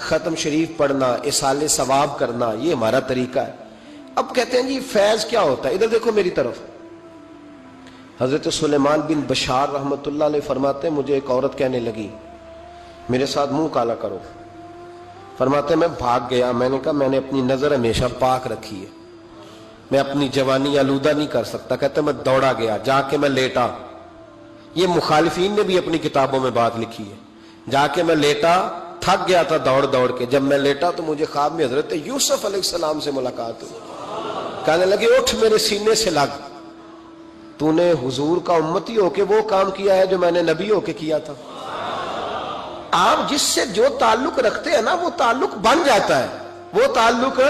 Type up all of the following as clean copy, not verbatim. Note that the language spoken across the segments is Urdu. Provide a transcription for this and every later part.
ختم شریف پڑھنا، اصال ثواب کرنا، یہ ہمارا طریقہ ہے۔ اب کہتے ہیں جی فیض کیا ہوتا ہے؟ ادھر دیکھو میری طرف، حضرت سلیمان بن بشار رحمۃ اللہ علیہ فرماتے ہیں مجھے ایک عورت کہنے لگی میرے ساتھ منہ کالا کرو، فرماتے ہیں میں بھاگ گیا، میں نے کہا میں نے اپنی نظر ہمیشہ پاک رکھی ہے، میں اپنی جوانی آلودہ نہیں کر سکتا۔ کہتے ہیں میں دوڑا گیا، جا کے میں لیٹا، یہ مخالفین نے بھی اپنی کتابوں میں بات لکھی ہے، جا کے میں لیٹا، تھک گیا تھا دوڑ دوڑ کے، جب میں لیٹا تو مجھے خواب میں حضرت یوسف علیہ السلام سے ملاقات ہوئی، کہنے لگے اٹھ میرے سینے سے لگ، تو نے حضور کا امتی ہو کے وہ کام کیا ہے جو میں نے نبی ہو کے کیا تھا۔ آپ جس سے جو تعلق رکھتے ہیں نا وہ تعلق بن جاتا ہے، وہ تعلق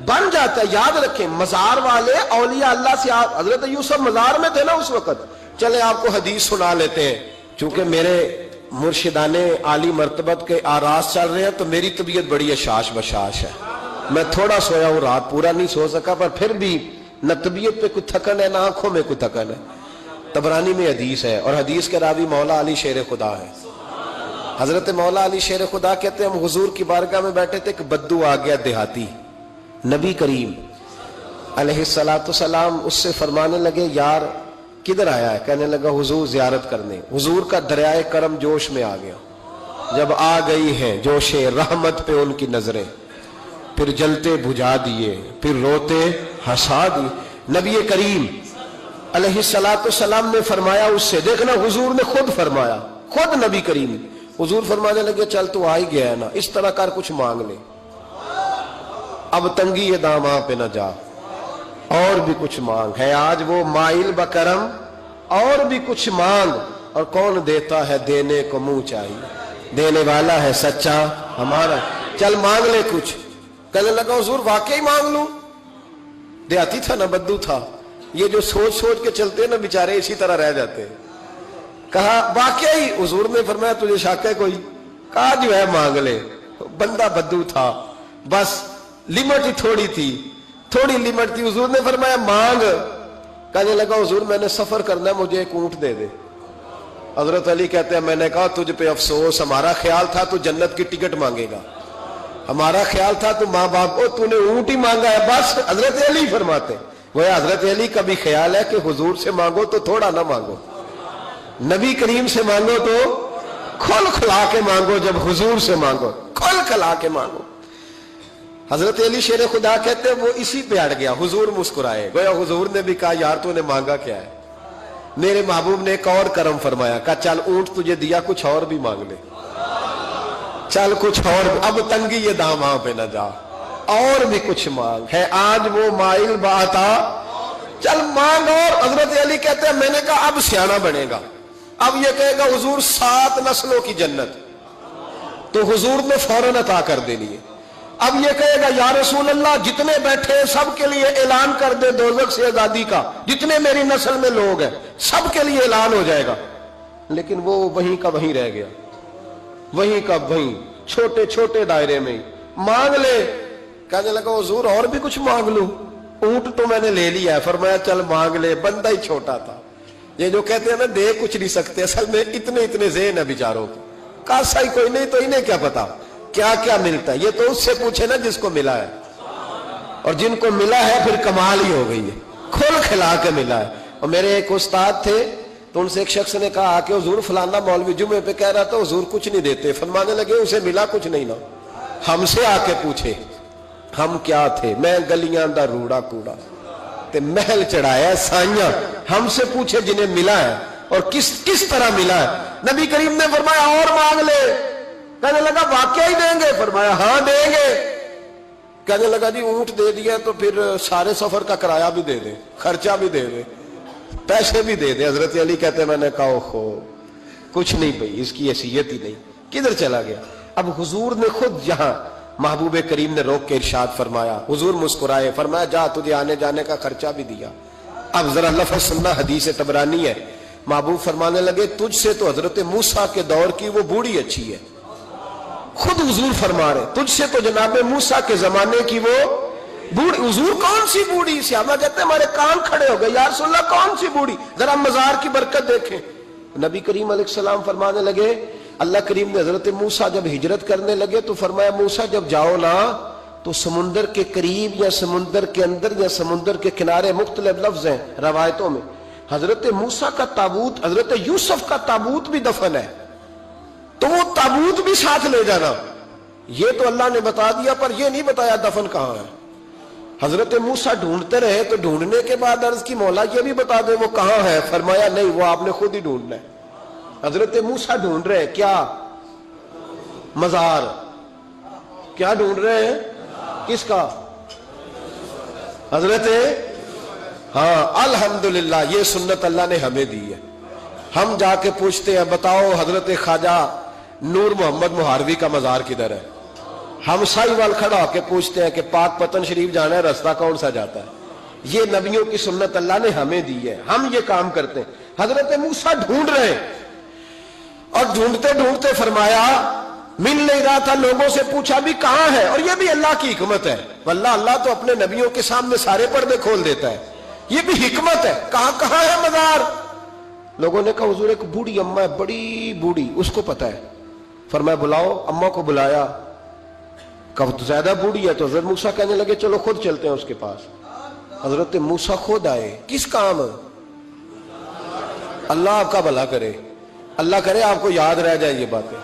بن جاتا ہے۔ یاد رکھیں مزار والے اولیاء اللہ سے، آپ حضرت یوسف مزار میں تھے نا اس وقت۔ چلے آپ کو حدیث سنا لیتے ہیں، چونکہ میرے مرشدان عالی مرتبت کے آراز چل رہے ہیں تو میری طبیعت بڑی اشاش بشاش ہے، میں تھوڑا سویا ہوں، رات پورا نہیں سو سکا، پر پھر بھی نہ طبیعت پہ کچھ تھکن ہے نہ آنکھوں میں کچھ تھکن ہے۔ طبرانی میں حدیث ہے اور حدیث کے راوی مولا علی شیر خدا ہے۔ حضرت مولا علی شیر خدا کہتے ہیں ہم حضور کی بارگاہ میں بیٹھے تھے کہ بدو آ گیا دیہاتی، نبی کریم علیہ السلام اس سے فرمانے لگے یار کدھر آیا ہے؟ کہنے لگا حضور زیارت کرنے۔ حضور کا دریائے کرم جوش میں آ گیا، جب آ گئی ہیں جوش رحمت پہ ان کی نظریں، پھر جلتے بجھا دیے، پھر روتے ہنسا دیے۔ نبی کریم علیہ السلام نے فرمایا اس سے، دیکھنا حضور نے خود فرمایا، خود نبی کریم حضور فرمانے لگے چل تو آ ہی گیا ہے نا، اس طرح کر کچھ مانگ لے، اب تنگی یہ داماں پہ نہ جا، اور بھی کچھ مانگ ہے آج وہ مائل بکرم، اور بھی کچھ مانگ، اور کون دیتا ہے دینے کو منہ چاہیے، دینے والا ہے سچا ہمارا، چل مانگ لے کچھ۔ کہنے لگا حضور واقعی مانگ لوں؟ دیہاتی تھا نا، بدو تھا، یہ جو سوچ سوچ کے چلتے ہیں نا بیچارے اسی طرح رہ جاتے ہیں۔ کہا واقعی؟ حضور نے فرمایا تجھے شک ہے کوئی؟ کہا جو ہے مانگ لے۔ بندہ بدو تھا، بس لمٹ ہی تھوڑی تھی، تھوڑی لمٹ تھی، حضور نے فرمایا مانگ۔ کہنے لگا حضور میں نے سفر کرنا ہے مجھے ایک اونٹ دے دے۔ حضرت علی کہتے ہیں میں نے کہا تجھ پہ افسوس، ہمارا خیال تھا تو جنت کی ٹکٹ مانگے گا، ہمارا خیال تھا تو ماں باپ کو، تو نے اونٹ ہی مانگا ہے بس۔ حضرت علی فرماتے وہ حضرت علی کا بھی خیال ہے کہ حضور سے مانگو تو تھوڑا نہ مانگو، نبی کریم سے مانگو تو کھل کھلا کے مانگو، جب حضور سے مانگو کھل کھلا کے مانگو۔ حضرت علی شیر خدا کہتے ہیں وہ اسی پہ اڑ گیا، حضور مسکرائے، گویا حضور نے بھی کہا یار تو نے مانگا کیا ہے؟ میرے محبوب نے ایک اور کرم فرمایا، کہا چل اونٹ تجھے دیا کچھ اور بھی مانگ لے، چل کچھ اور، اب تنگی یہ داماں پہ نہ جا، اور بھی کچھ مانگ ہے آج وہ مائل باتا، چل مانگ۔ اور حضرت علی کہتے ہیں میں نے کہا اب سیانا بنے گا، اب یہ کہے گا حضور 7 نسلوں کی جنت، تو حضور نے فوراً عطا کر دینی ہے۔ اب یہ کہے گا یا رسول اللہ جتنے بیٹھے سب کے لیے اعلان کر دے دوزخ سے آزادی کا، جتنے میری نسل میں لوگ ہیں سب کے لیے اعلان ہو جائے گا، لیکن وہ وہیں کا وہیں رہ گیا، وہیں کا وہیں، چھوٹے چھوٹے دائرے میں مانگ لے۔ کہنے لگا حضور اور بھی کچھ مانگ لوں؟ اونٹ تو میں نے لے لیا ہے، فرمایا چل مانگ لے، بندہ ہی چھوٹا تھا۔ یہ جو کہتے ہیں نا دے کچھ نہیں سکتے، اصل میں اتنے ذہن ہے بیچاروں کے، کاسا ہی کوئی نہیں تو انہیں کیا پتا کیا کیا ملتا ہے، یہ تو اس سے پوچھے نا جس کو ملا ہے، اور جن کو ملا ہے پھر کمال ہی ہو گئی ہے، کھل کھلا کے ملا ہے۔ اور میرے ایک استاد تھے تو ان سے ایک شخص نے کہا کہ حضور فلانا مولوی جمعے پہ کہہ رہا تھا حضور کچھ نہیں دیتے، فرمانے لگے اسے ملا کچھ نہیں نا، ہم سے آ کے پوچھے ہم کیا تھے، میں گلیاں دا روڑا کوڑا تے محل چڑھایا سائیاں، ہم سے پوچھے جنہیں ملا ہے اور کس طرح ملا ہے۔ نبی کریم نے فرمایا اور مانگ لے۔ کہنے لگا واقعی دیں گے؟ فرمایا ہاں دیں گے۔ کہنے لگا جی اونٹ دے دیا تو پھر سارے سفر کا کرایہ بھی دے دے، خرچہ بھی دے دے، پیسے بھی دے دے۔ حضرت علی کہتے ہیں میں نے کہا اوہو کچھ نہیں بھئی، اس کی حیثیت ہی نہیں، کدھر چلا گیا؟ اب حضور نے خود جہاں محبوب کریم نے روک کے ارشاد فرمایا، حضور مسکرائے، فرمایا جا تجھے آنے جانے کا خرچہ بھی دیا۔ اب ذرا لفظ سننا، حدیث طبرانی ہے، محبوب فرمانے لگے تجھ سے تو حضرت موسیٰ کے دور کی وہ بوڑھی اچھی ہے، خود حضور فرما رہے تجھ سے تو جناب موسیٰ کے زمانے کی وہ بوڑھی۔ حضور کون سی بوڑھی؟ صحابہ کہتے ہیں ہمارے کان کھڑے ہو گئے، یا رسول اللہ کون سی بوڑھی؟ ذرا مزار کی برکت دیکھیں۔ نبی کریم علیہ السلام فرمانے لگے اللہ کریم نے حضرت موسیٰ جب ہجرت کرنے لگے تو فرمایا موسیٰ جب جاؤ نا تو سمندر کے قریب یا سمندر کے اندر یا سمندر کے کنارے، مختلف لفظ ہیں روایتوں میں، حضرت موسیٰ کا تابوت، حضرت یوسف کا تابوت بھی دفن ہے، تو وہ تابوت بھی ساتھ لے جانا۔ یہ تو اللہ نے بتا دیا، پر یہ نہیں بتایا دفن کہاں ہے۔ حضرت موسیٰ ڈھونڈتے رہے تو ڈھونڈنے کے بعد عرض کی مولا یہ بھی بتا دے وہ کہاں ہے، فرمایا نہیں، وہ آپ نے خود ہی ڈھونڈنا ہے۔ حضرت موسیٰ ڈھونڈ رہے ہیں کیا؟ مزار۔ کیا ڈھونڈ رہے ہیں؟ کس کا؟ حضرت، ہاں الحمدللہ، یہ سنت اللہ نے ہمیں دی ہے۔ ہم جا کے پوچھتے ہیں بتاؤ حضرت خواجہ نور محمد مہاروی کا مزار کدھر ہے؟ ہم سائی وال کھڑا ہو کے پوچھتے ہیں کہ پاک پتن شریف جانا ہے، راستہ کون سا جاتا ہے؟ یہ نبیوں کی سنت اللہ نے ہمیں دی ہے، ہم یہ کام کرتے ہیں۔ حضرت موسیٰ ڈھونڈ رہے ہیں اور ڈھونڈتے ڈھونڈتے فرمایا مل نہیں رہا تھا، لوگوں سے پوچھا بھی کہاں ہے، اور یہ بھی اللہ کی حکمت ہے، واللہ اللہ تو اپنے نبیوں کے سامنے سارے پردے کھول دیتا ہے، یہ بھی حکمت ہے۔ کہاں ہے مزار؟ لوگوں نے کہا حضور ایک بوڑھی اماں ہے، بڑی بوڑھی، اس کو پتا ہے۔ فرمایا بلاؤ، اماں کو بلایا، کب زیادہ بوڑھی ہے تو حضرت موسیٰ کہنے لگے چلو خود چلتے ہیں اس کے پاس۔ حضرت موسیٰ خود آئے، کس کام؟ اللہ آپ کا بھلا کرے، اللہ کرے آپ کو یاد رہ جائے یہ باتیں۔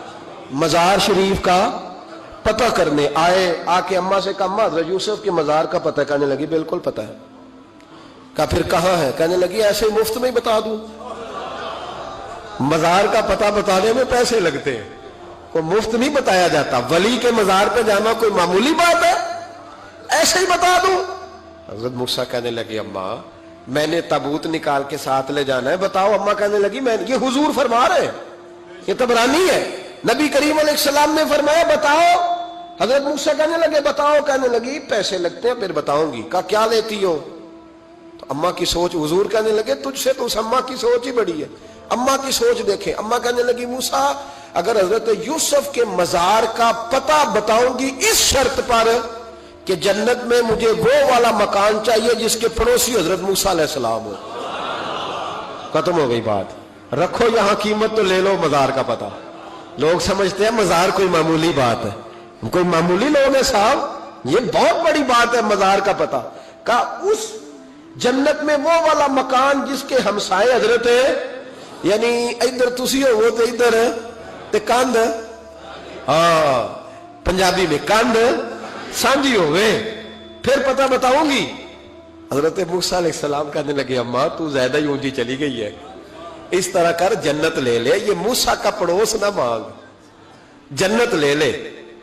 مزار شریف کا پتہ کرنے آئے، آ کے اماں سے کہا اماں حضرت یوسف کے مزار کا پتہ، کہنے لگی بالکل پتہ ہے۔ کہا پھر کہاں ہے؟ کہنے لگی ایسے ہی مفت میں ہی بتا دوں، مزار کا پتہ بتانے میں پیسے لگتے ہیں، کوئی مفت نہیں بتایا جاتا۔ ولی کے مزار پہ جانا کوئی معمولی بات ہے؟ ایسے ہی بتا دوں۔ حضرت موسیٰ کہنے لگے اماں میں نے تابوت نکال کے ساتھ لے جانا ہے، بتاؤ۔ اماں کہنے لگی میں، یہ حضور فرما رہے ہیں، یہ طبرانی ہے، نبی کریم علیہ السلام نے فرمایا بتاؤ۔ حضرت موسیٰ کہنے لگے بتاؤ، کہنے لگی پیسے لگتے ہیں پھر بتاؤں گی۔ کہا کیا لیتی ہو؟ تو اماں کی سوچ، حضور کہنے لگے تجھ سے تو اس اماں کی سوچ ہی بڑی ہے، اماں کی سوچ دیکھیں۔ اماں کہنے لگی موسیٰ اگر حضرت یوسف کے مزار کا پتہ بتاؤں گی اس شرط پر کہ جنت میں مجھے وہ والا مکان چاہیے جس کے پڑوسی حضرت موسیٰ علیہ السلام ہو۔ ختم ہو گئی بات، رکھو یہاں قیمت تو لے لو مزار کا پتہ۔ لوگ سمجھتے ہیں مزار کوئی معمولی بات ہے، کوئی معمولی لوگ ہیں صاحب، یہ بہت بڑی بات ہے مزار کا پتہ۔ کہا اس جنت میں وہ والا مکان جس کے ہمسائے حضرت ہے، یعنی ادھر تسی ہو وہ تو ادھر تے کاندھ، ہاں پنجابی میں کاندھ سانجی ہوئے، پھر پتہ بتاؤں گی۔ حضرت موسیٰ علیہ السلام کہنے لگے اماں تو زیادہ ہی اونچی چلی گئی ہے، اس طرح کر جنت لے لے، یہ موسیٰ کا پڑوس نہ مانگ، جنت لے لے۔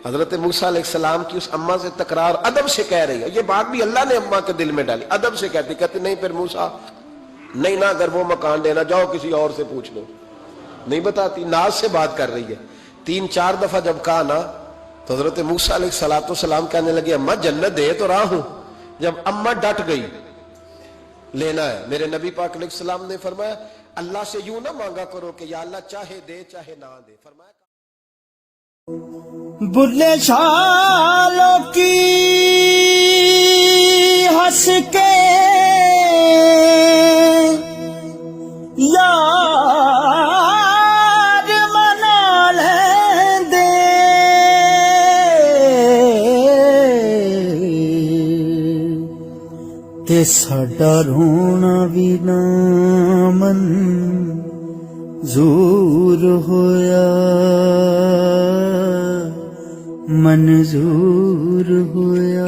حضرت موسیٰ علیہ السلام کی اس اماں سے تکرار ادب سے کہہ رہی ہے، یہ بات بھی اللہ نے اماں کے دل میں ڈالی، ادب سے کہتی نہیں پھر موسیٰ نہیں نہ اگر وہ مکان دینا جاؤ کسی اور سے پوچھ لو، نہیں بتاتی، ناز سے بات کر رہی ہے۔ 3-4 دفعہ جب کہا نا تو حضرت موسیٰ علیہ السلام کہنے لگے اماں جنت دے تو رہا ہوں۔ جب اماں ڈٹ گئی لینا ہے، میرے نبی پاک علیہ السلام نے فرمایا اللہ سے یوں نہ مانگا کرو کہ یا اللہ چاہے دے چاہے نہ دے، فرمایا بلے شالوں کی ہنس کے یار منا لیں دے، تے ساڈا رونا بھی نہ منظور ہویا، منظور ہویا۔